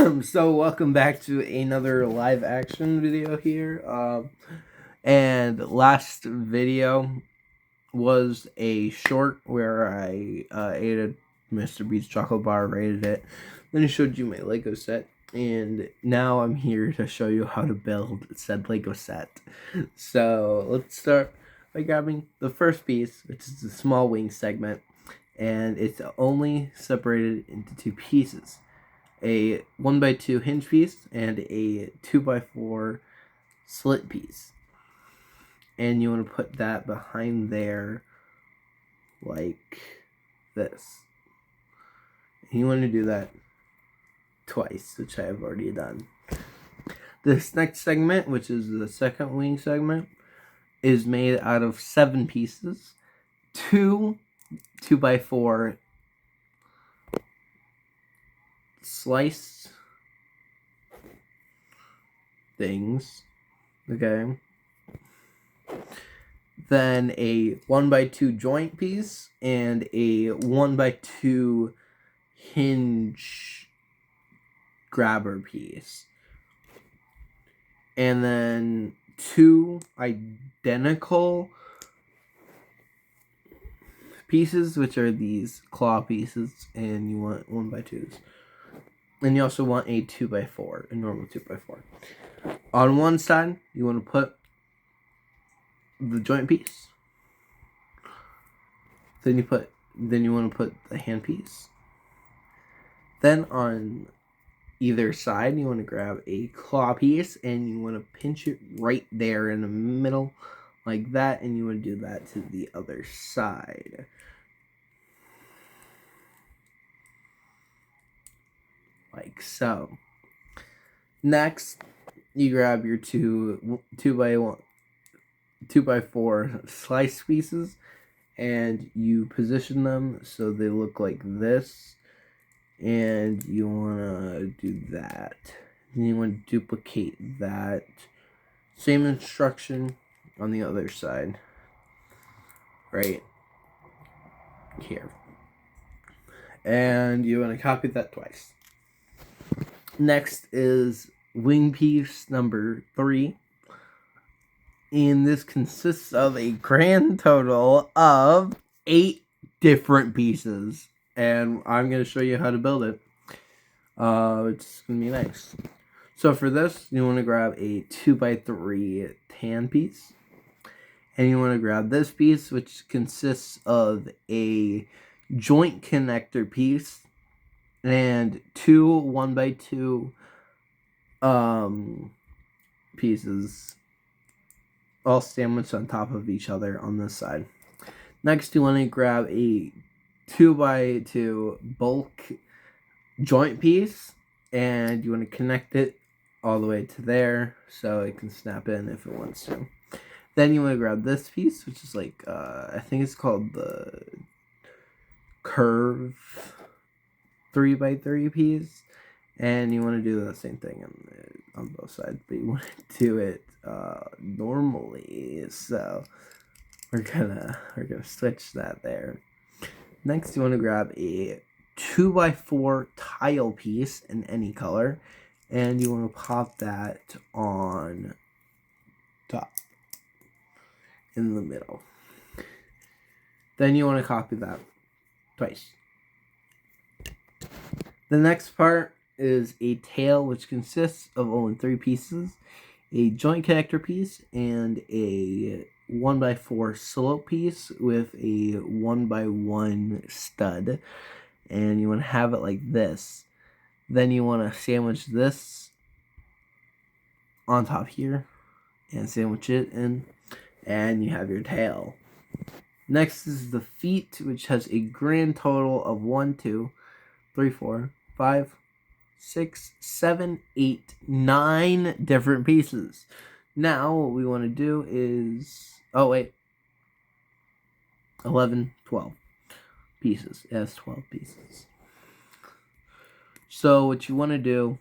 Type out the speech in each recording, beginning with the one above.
So welcome back to another live action video here. And last video was a short where I ate a Mr. Beast chocolate bar, rated it. Then I showed you my Lego set, and now I'm here to show you how to build said Lego set. So let's start by grabbing the first piece, which is the small wing segment, and it's only separated into two pieces. A 1x2 hinge piece and a 2x4 slit piece, and you want to put that behind there like this, and you want to do that twice, which I have already done. This next segment, which is the second wing segment, is made out of 7 pieces, 2x4 slice things, okay, then a 1x2 joint piece and a 1x2 hinge grabber piece, and then 2 identical pieces, which are these claw pieces, and you want 1x2s. And you also want a 2x4, a normal 2x4. On one side, you want to put the joint piece. Then you want to put the hand piece. Then on either side, you want to grab a claw piece, and you want to pinch it right there in the middle, like that, and you want to do that to the other side. Like so. Next, you grab your 2x4 slice pieces, and you position them so they look like this, and you want to do that. And you want to duplicate that. Same instruction on the other side, right here. And you want to copy that twice. Next is wing piece number 3, and this consists of a grand total of 8 different pieces, and I'm going to show you how to build it. It's going to be nice. So for this, you want to grab a 2x3 tan piece, and you want to grab this piece, which consists of a joint connector piece and 2 1x2 pieces, all sandwiched on top of each other on this side. Next, you want to grab a 2x2 bulk joint piece, and you want to connect it all the way to there so it can snap in if it wants to. Then you want to grab this piece, which is like I think it's called the curve 3x3 piece, and you want to do the same thing on both sides, but you want to do it normally. So we're gonna switch that there. Next, you want to grab a 2x4 tile piece in any color, and you want to pop that on top in the middle. Then you want to copy that twice. The next part is a tail, which consists of only 3 pieces, a joint connector piece and a 1x4 slope piece with a 1x1 stud, and you want to have it like this. Then you want to sandwich this on top here and sandwich it in, and you have your tail. Next is the feet, which has a grand total of 1, 2, 3, 4, 5, 6, 7, 8, 9 different pieces. Now what we want to do is 11, 12 pieces. It has 12 pieces. So what you want to do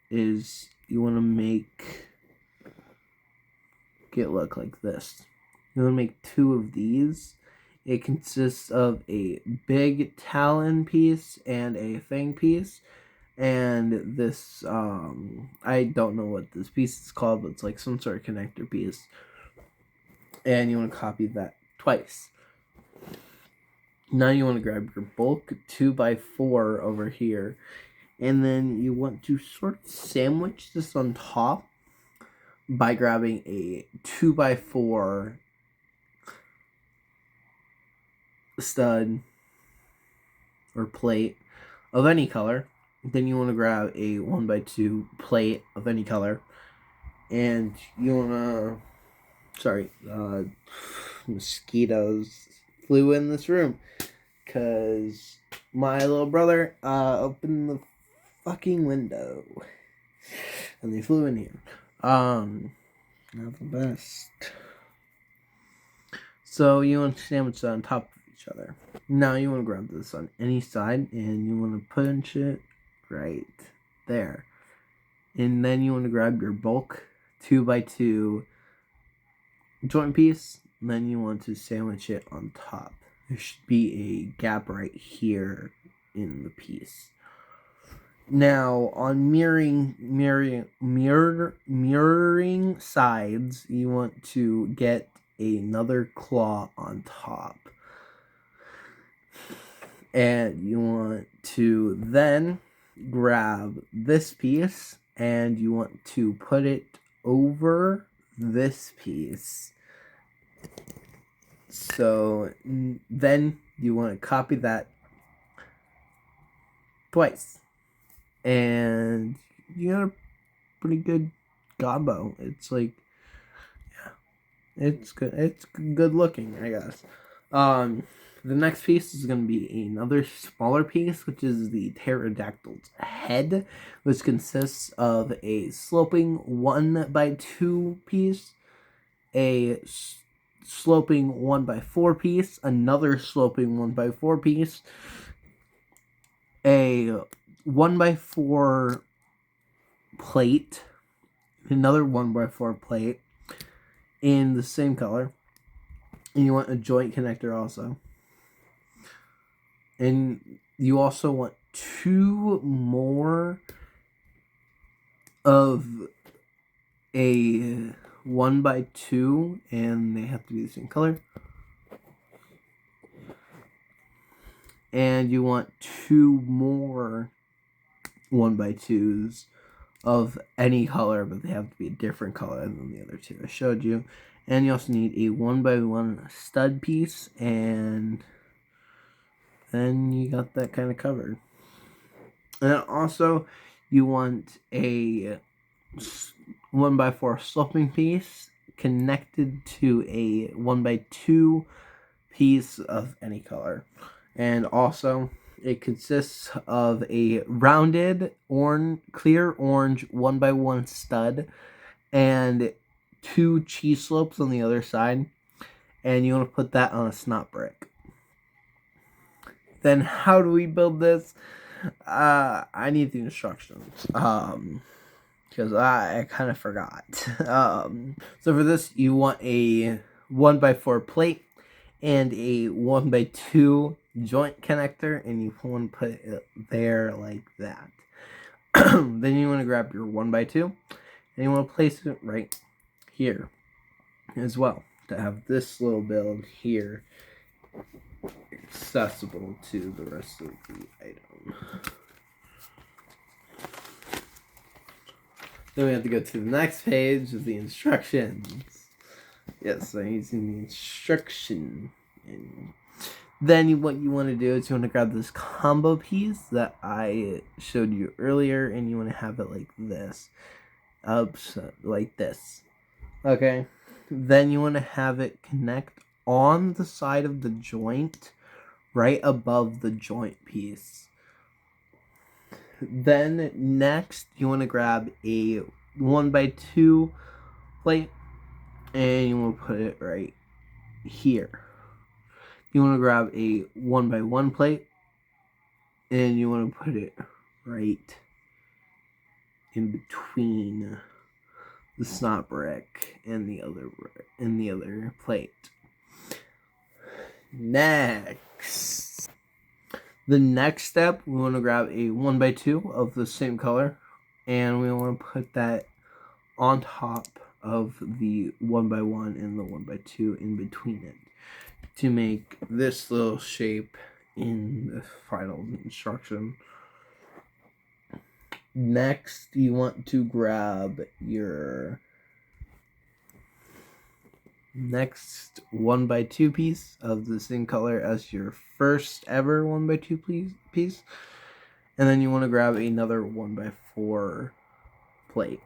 is you want to make it look like this. You want to make 2 of these. It consists of a big talon piece and a fang piece. And this, I don't know what this piece is called, but it's like some sort of connector piece. And you want to copy that twice. Now you want to grab your bulk 2x4 over here, and then you want to sort of sandwich this on top by grabbing a 2x4 stud or plate of any color. Then you want to grab a 1x2 plate of any color, and you want to, sorry, mosquitoes flew in this room because my little brother opened the fucking window and they flew in here. Not the best. So you want to sandwich that on top of each other. Now you want to grab this on any side and you want to punch it right there. And then you want to grab your bulk 2x2 joint piece, and then you want to sandwich it on top. There should be a gap right here in the piece. Now, on mirroring sides, you want to get another claw on top. And you want to then grab this piece and you want to put it over this piece. So then you want to copy that twice. And you got a pretty good combo. It's like, yeah, it's good. It's good looking, I guess. The next piece is going to be another smaller piece, which is the pteradactal's head, which consists of a sloping 1x2 piece, a sloping 1x4 piece, another sloping 1x4 piece, a 1x4 plate, another 1x4 plate in the same color, and you want a joint connector also. And you also want 2 more of a 1x2, and they have to be the same color. And you want 2 more 1x2s of any color, but they have to be a different color than the other 2 I showed you. And you also need a 1x1 stud piece, and then you got that kind of covered. And then also you want a 1x4 sloping piece connected to a 1x2 piece of any color. And also it consists of a rounded clear orange 1x1 stud and 2 cheese slopes on the other side. And you want to put that on a snot brick. Then how do we build this? I need the instructions. Because I kind of forgot. So for this, you want a 1x4 plate and a 1x2 joint connector, and you want to put it there like that. Then you want to grab your 1x2, and you want to place it right here as well, to have this little build here accessible to the rest of the item. Then we have to go to the next page of the instructions. Yes, I'm using the instruction. And then what you want to do is you want to grab this combo piece that I showed you earlier, and you want to have it like this. Like this. Okay? Then you want to have it connect on the side of the joint, right above the joint piece. Then next, you want to grab a 1x2 plate, and you want to put it right here. You want to grab a 1x1 plate, and you want to put it right in between the snot brick and the other plate. Next, The next step, we want to grab a 1x2 of the same color, and we want to put that on top of the 1x1 and the 1x2 in between it to make this little shape in the final instruction. Next, you want to grab your next 1x2 piece of the same color as your first ever 1x2 piece, and then you want to grab another 1x4 plate,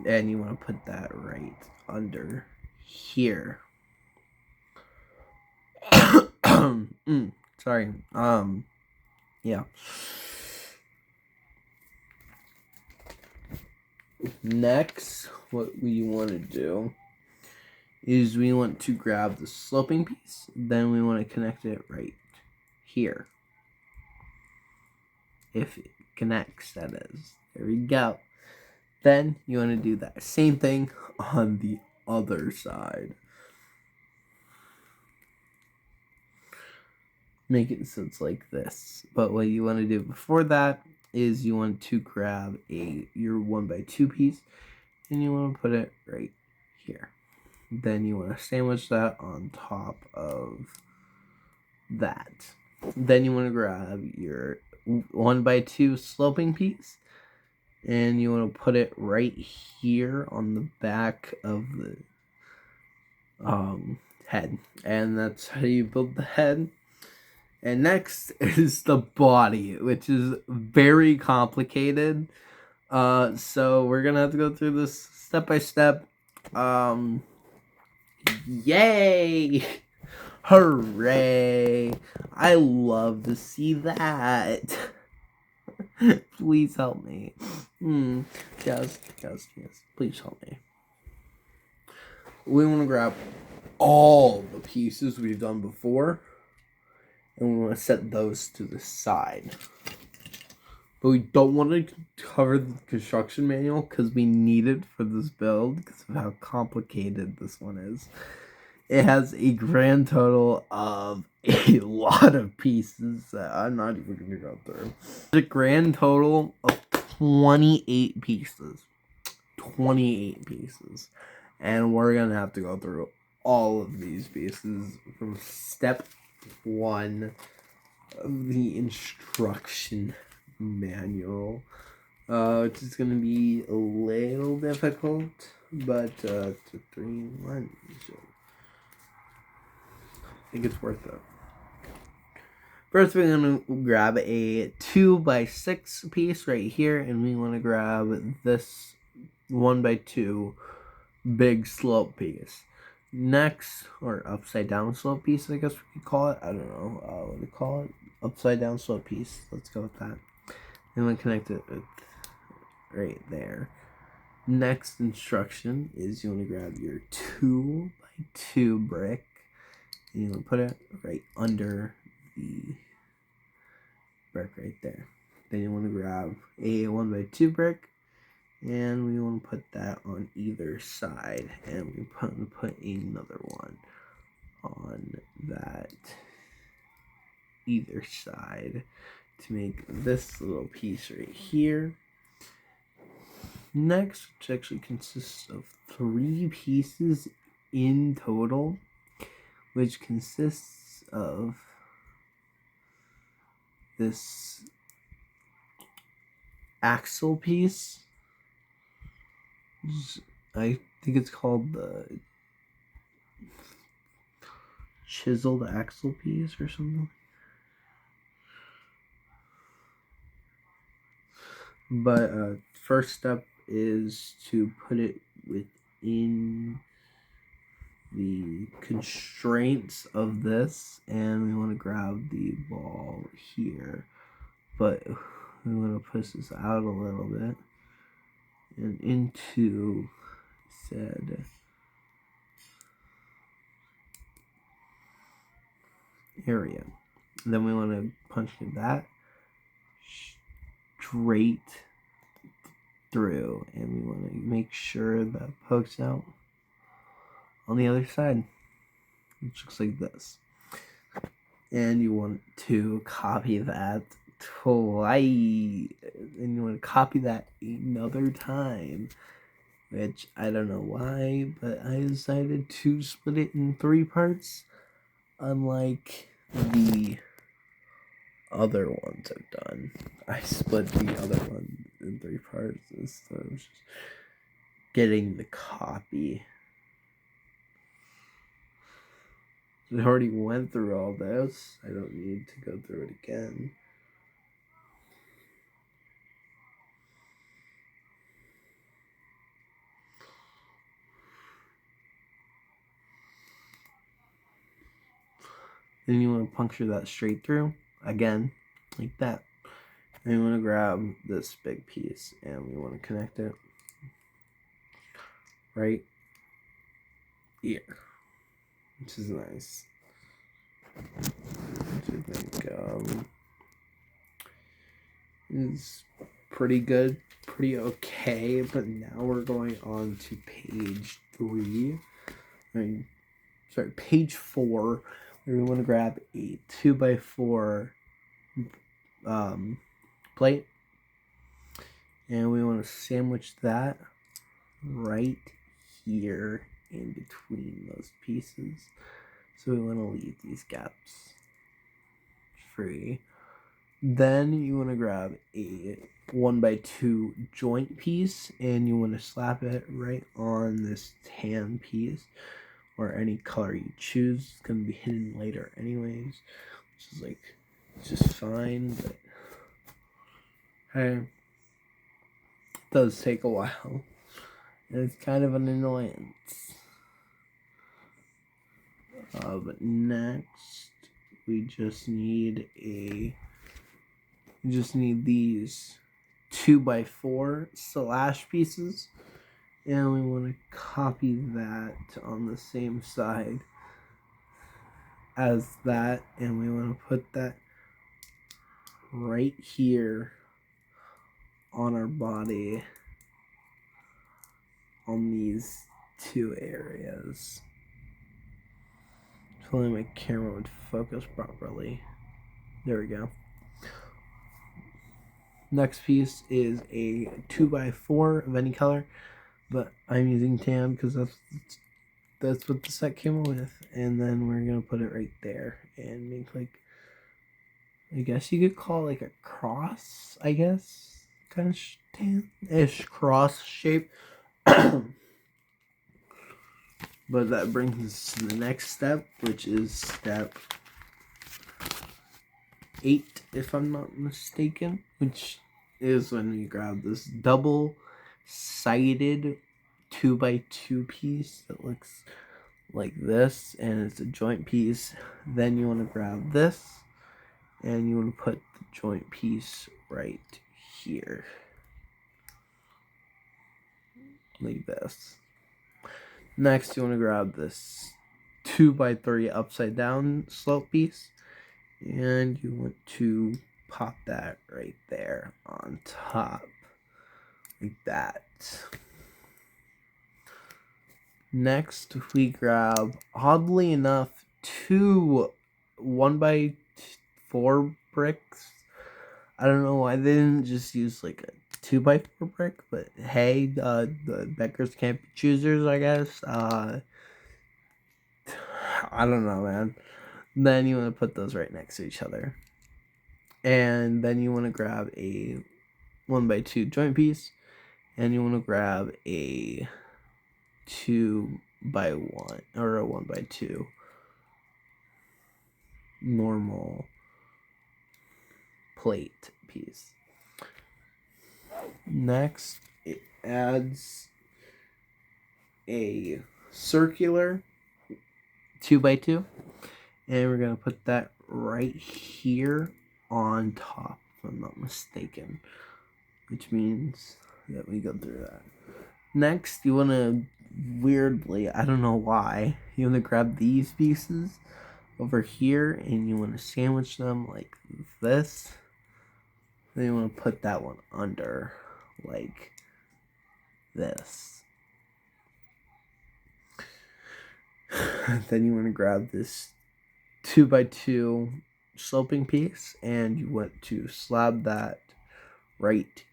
and you want to put that right under here. Sorry. Yeah. Next, what we want to do is we want to grab the sloping piece, then we want to connect it right here. If it connects, that is. There we go. Then you want to do that same thing on the other side. Make it so it's like this. But what you want to do before that is you want to grab your 1x2 piece and you want to put it right here. Then you want to sandwich that on top of that. Then you want to grab your 1x2 sloping piece and you want to put it right here on the back of the head. And that's how you build the head. And next is the body, which is very complicated. So we're gonna have to go through this step by step. Yay! Hooray! I love to see that. Please help me. Yes, please help me. We want to grab all the pieces we've done before, and we want to set those to the side. But we don't want to cover the construction manual because we need it for this build because of how complicated this one is. It has a grand total of a lot of pieces that I'm not even going to go through. The grand total of 28 pieces. 28 pieces. And we're going to have to go through all of these pieces from step 1 of the instruction manual, which is going to be a little difficult, but 3 in 1. So I think it's worth it. First, we're going to grab a 2x6 piece right here, and we want to grab this 1x2 big slope piece. Next, or upside down slope piece, I guess we could call it. I don't know what do you call it. Upside down slope piece. Let's go with that. And we'll connect it with right there. Next instruction is you want to grab your 2x2 brick and you want to put it right under the brick right there. Then you want to grab a 1x2 brick and we want to put that on either side, and we put another one on that either side to make this little piece right here. Next, which actually consists of 3 pieces in total, which consists of this axle piece. I think it's called the chiseled axle piece or something. But first step is to put it within the constraints of this, and we want to grab the ball here, but we want to push this out a little bit and into said area. And then we want to punch that straight through, and we want to make sure that pokes out on the other side, which looks like this. and you want to copy that twice, and you want to copy that another time, which I don't know why, but I decided to split it in 3 parts, unlike the other ones I've done. I split the other one in 3 parts instead of just getting the copy. I already went through all this. I don't need to go through it again. Then you want to puncture that straight through, again, like that. And you want to grab this big piece and we want to connect it right here, which is nice. Which I think is pretty good, pretty okay. But now we're going on to page 3. Page 4. Where we want to grab a 2x4 plate, and we want to sandwich that right here in between those pieces. So we want to leave these gaps free. Then you want to grab a 1x2 joint piece, and you want to slap it right on this tan piece, or any color you choose. It's going to be hidden later anyways, which is like just fine, but hey, it does take a while, and it's kind of an annoyance. But next, we just need these 2x4 slash pieces, and we want to copy that on the same side as that, and we want to put that right here on our body on these 2 areas. If only my camera would focus properly. There we go. Next piece is a 2x4 of any color, but I'm using tan because that's what the set came with. And then we're gonna put it right there and make like, I guess you could call it like a cross, I guess, kind of tan-ish cross shape. But that brings us to the next step, which is step 8, if I'm not mistaken, which is when we grab this double-sided 2x2 piece that looks like this, and it's a joint piece. Then you want to grab this, and you want to put the joint piece right here, like this. Next, you want to grab this 2x3 upside down slope piece, and you want to pop that right there on top, like that. Next, we grab, oddly enough, 2 1x4 bricks. I don't know why they didn't just use like a 2x4 brick, but hey, the beggars can't be choosers, I guess. I don't know, man. Then you want to put those right next to each other. And then you want to grab a 1x2 joint piece, and you want to grab a 2x1 or a 1x2 normal plate piece. Next, it adds a circular 2x2, and we're gonna put that right here on top, if I'm not mistaken, which means that we go through that. Next, you want to, weirdly, I don't know why, you want to grab these pieces over here, and you want to sandwich them like this. Then you want to put that one under like this. Then you want to grab this 2x2 sloping piece, and you want to slab that right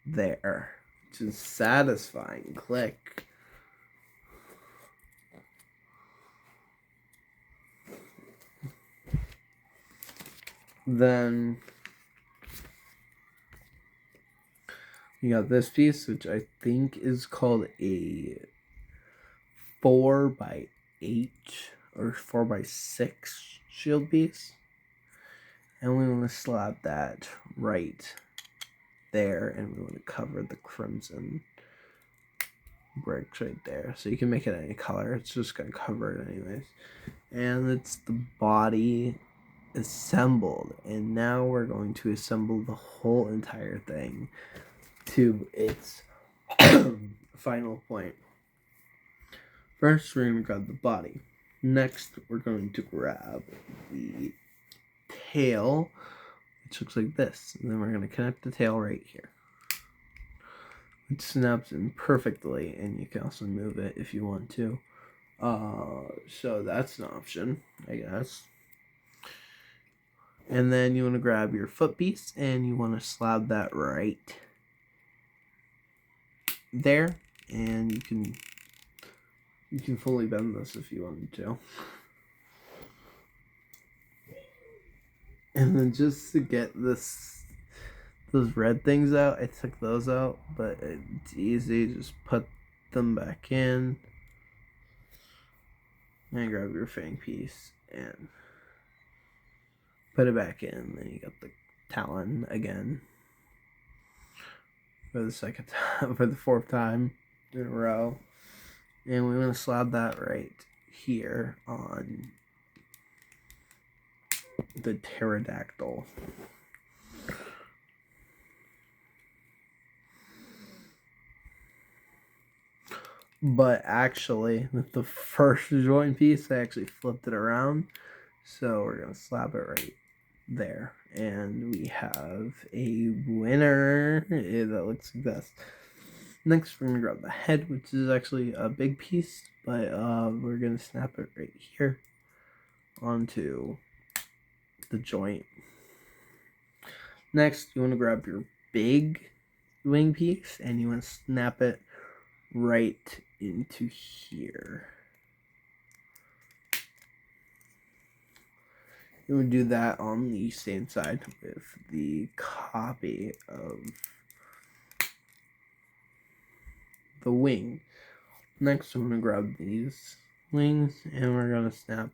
there. Which is satisfying. Click. Then you got this piece, which I think is called a 4x8 or 4x6 shield piece. And we want to slap that right there, and we want to cover the crimson bricks right there. So you can make it any color. It's just going to cover it anyways. And it's the body assembled. And now we're going to assemble the whole entire thing to its final point. First, we're going to grab the body. Next, we're going to grab the tail, which looks like this. And then we're going to connect the tail right here. It snaps in perfectly, and you can also move it if you want to. So that's an option, I guess. And then you want to grab your foot piece, and you want to slab that right there, and you can fully bend this if you wanted to. And then just to get those red things out, I took those out, but it's easy. Just put them back in, and grab your fang piece and put it back in. Then you got the talon again for the second time, for the fourth time in a row. And we want to slab that right here on the pteradactal. But actually, with the first joint piece, I actually flipped it around. So we're going to slap it right there. And we have a winner. That looks like this. Next, we're going to grab the head, which is actually a big piece. But we're going to snap it right here onto the joint. Next, you want to grab your big wing piece, and you want to snap it right into here. You would do that on the same side with the copy of the wing. Next, I'm going to grab these wings, and we're going to snap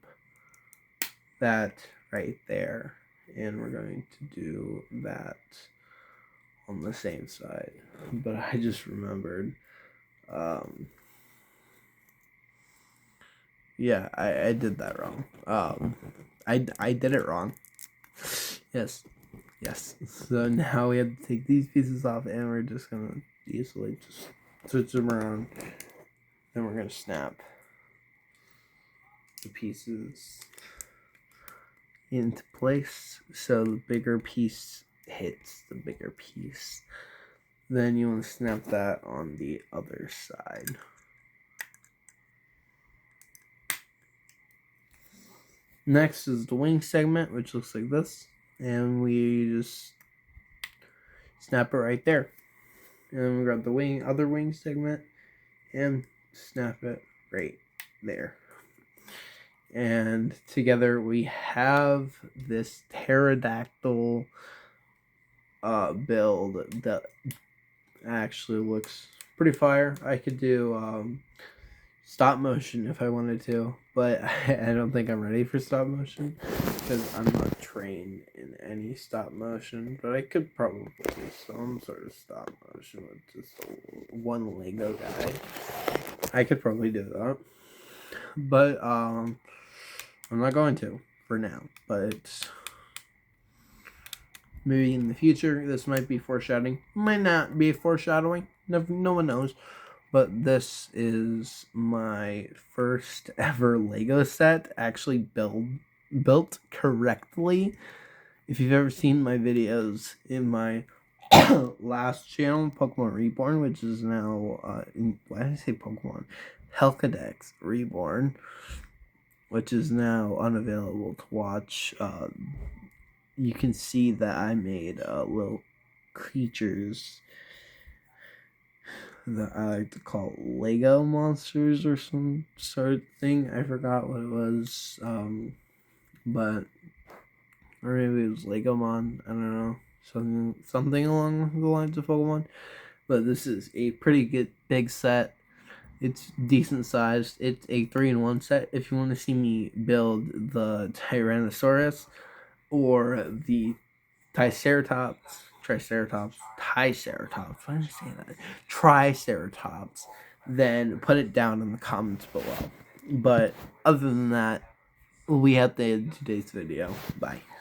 that right there. And we're going to do that on the same side. But I just remembered. Yeah, I did that wrong. I did it wrong. Yes. So now we have to take these pieces off, and we're just gonna easily just switch them around. Then we're gonna snap the pieces into place so the bigger piece hits the bigger piece. Then you want to snap that on the other side. Next is the wing segment, which looks like this. And we just snap it right there. And then we grab the other wing segment and snap it right there. And together we have this pterodactyl build that actually looks pretty fire. I could do stop motion if I wanted to, but I don't think I'm ready for stop motion because I'm not trained in any stop motion. But I could probably do some sort of stop motion with just one Lego guy. I could probably do that, but I'm not going to for now. But maybe in the future, this might be foreshadowing. Might not be foreshadowing. No one knows. But this is my first ever Lego set actually built correctly. If you've ever seen my videos in my last channel, Pokemon Reborn, which is now, why did I say Pokemon? Helcadex Reborn. which is now unavailable to watch. You can see that I made little creatures that I like to call Lego monsters or some sort of thing. I forgot what it was, but or maybe it was Legomon. I don't know, something along the lines of Pokemon. But this is a pretty good big set. It's decent sized. It's a 3-in-1 set. If you want to see me build the Tyrannosaurus or the Triceratops, why did I say that? Triceratops, then put it down in the comments below. But other than that, we have to end today's video. Bye.